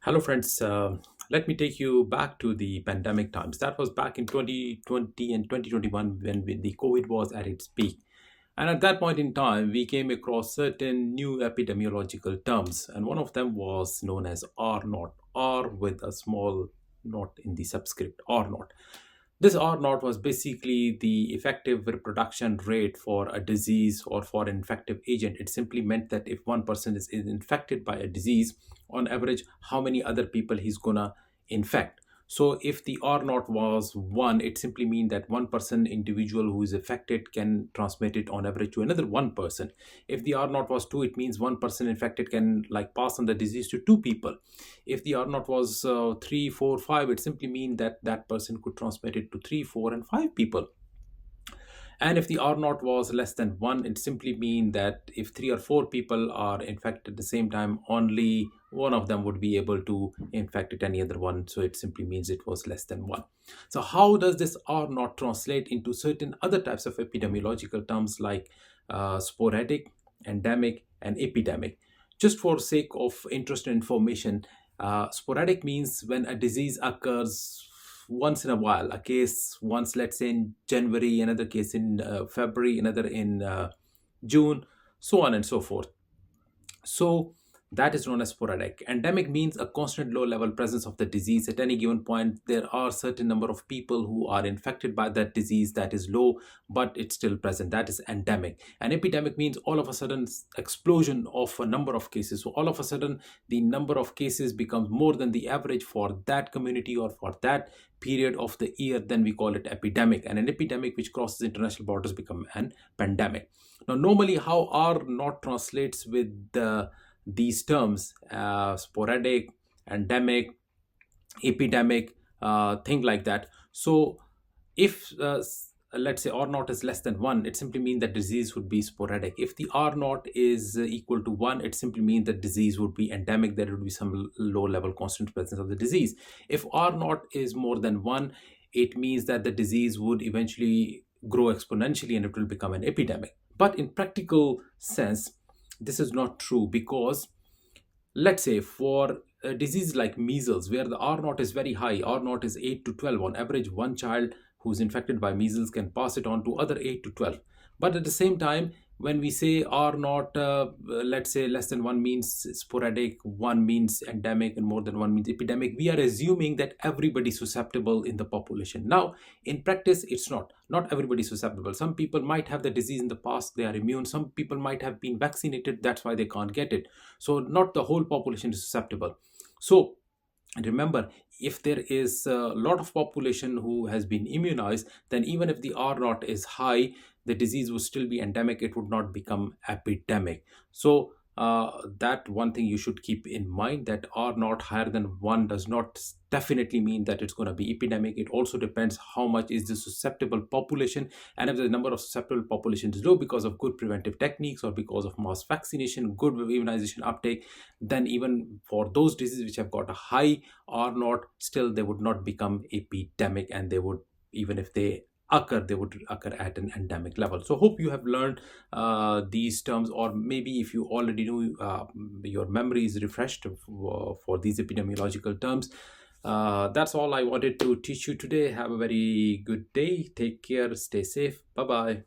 Hello, friends. Let me take you back to the pandemic times. That was back in 2020 and 2021 when the COVID was at its peak. And at that point in time, we came across certain new epidemiological terms. And one of them was known as R0, R with a small naught in the subscript, R0. This R0 was basically the effective reproduction rate for a disease or for an infective agent. It simply meant that if one person is infected by a disease, on average, how many other people he's gonna infect. So if the R0 was 1, it simply means that one person individual who is affected can transmit it on average to another one person. If the R0 was 2, it means one person infected can like pass on the disease to two people. If the R0 was 3, 4, 5, it simply means that that person could transmit it to 3, 4, and 5 people. And if the R0 was less than 1, it simply means that if 3 or 4 people are infected at the same time, only one of them would be able to infect it, any other one. So it simply means it was less than 1. So how does this R0 translate into certain other types of epidemiological terms like sporadic, endemic, and epidemic? Just for sake of interest and information, sporadic means when a disease occurs once in a while, a case once, let's say in January, another case in February, another in June, so on and so forth. So that is known as sporadic. Endemic means a constant low level presence of the disease. At any given point, there are certain number of people who are infected by that disease that is low, but it's still present. That is endemic. And epidemic means all of a sudden explosion of a number of cases. So all of a sudden, the number of cases becomes more than the average for that community or for that period of the year. Then we call it epidemic. And an epidemic which crosses international borders become an pandemic. Now, normally how R0 translates with these terms, sporadic, endemic, epidemic, thing like that. So if let's say R0 is less than 1, it simply means that disease would be sporadic. If the R0 is equal to 1, it simply means that disease would be endemic. There would be some low level constant presence of the disease. If R0 is more than 1, it means that the disease would eventually grow exponentially and it will become an epidemic. But in practical sense, this is not true, because let's say for a disease like measles, where the R0 is very high, R0 is 8 to 12. On average, one child who's infected by measles can pass it on to other 8 to 12. But at the same time, when we say R0, let's say less than 1 means sporadic, 1 means endemic, and more than 1 means epidemic, we are assuming that everybody is susceptible in the population. Now, in practice, it's not. Not everybody is susceptible. Some people might have the disease in the past, they are immune. Some people might have been vaccinated, that's why they can't get it. So not the whole population is susceptible. So remember, if there is a lot of population who has been immunized, then even if the R0 is high, the disease would still be endemic. It would not become epidemic. So that one thing you should keep in mind, that R0 higher than 1 does not definitely mean that it's going to be epidemic. It also depends how much is the susceptible population, and if the number of susceptible population is low because of good preventive techniques or because of mass vaccination, good immunization uptake, then even for those diseases which have got a high R0, still they would not become epidemic, and they would, even if they occur, they would occur at an endemic level. So hope you have learned these terms, or maybe if you already knew, your memory is refreshed for these epidemiological terms. That's all I wanted to teach you today. Have a very good day. Take care. Stay safe. Bye bye.